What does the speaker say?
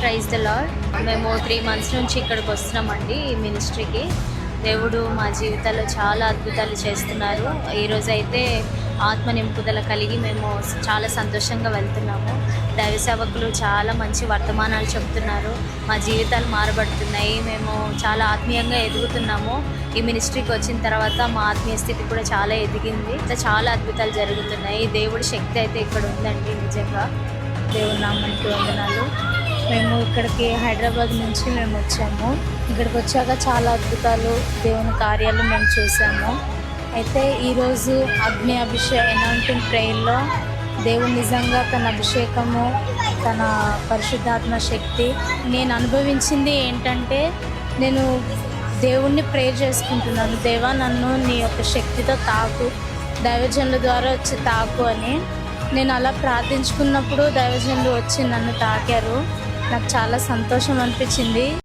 Praise the lord. మేము 3 months నుంచి ఇక్కడికి వస్తున్నామండి ఈ మినిస్ట్రీకి. దేవుడు మా జీవితాల్లో చాలా అద్భుతాలు చేస్తున్నారు. ఈరోజు అయితే ఆత్మ నింపుదల కలిగి మేము చాలా సంతోషంగా వెళ్తున్నాము. దైవ సేవకులు చాలా మంచి వర్తమానాలు చెప్తున్నారు. మా జీవితాలు మారబడుతున్నాయి. మేము చాలా ఆత్మీయంగా ఎదుగుతున్నాము. ఈ మినిస్ట్రీకి వచ్చిన తర్వాత మా ఆత్మీయ స్థితి కూడా చాలా ఎదిగింది. చాలా అద్భుతాలు జరుగుతున్నాయి. దేవుడి శక్తి అయితే ఇక్కడ ఉందండి. నిజంగా దేవుడి నామానికి వందనాలు. మేము ఇక్కడికి హైదరాబాద్ నుంచి మేము వచ్చాము. ఇక్కడికి వచ్చాక చాలా అద్భుతాలు దేవుని కార్యాలు మేము చూసాము. అయితే ఈరోజు అగ్ని అనాయింటింగ్ ప్రేయర్లో దేవుడు నిజంగా తన అభిషేకము, తన పరిశుద్ధాత్మ శక్తి నేను అనుభవించింది ఏంటంటే, నేను దేవుణ్ణి ప్రేయర్ చేసుకుంటున్నాను. దేవా, నన్ను నీ యొక్క శక్తితో తాకు, దైవజనుల ద్వారా వచ్చి తాకు అని నేను అలా ప్రార్థించుకున్నప్పుడు దైవజనులు వచ్చి నన్ను తాకారు. నాకు చాలా సంతోషం అనిపించింది.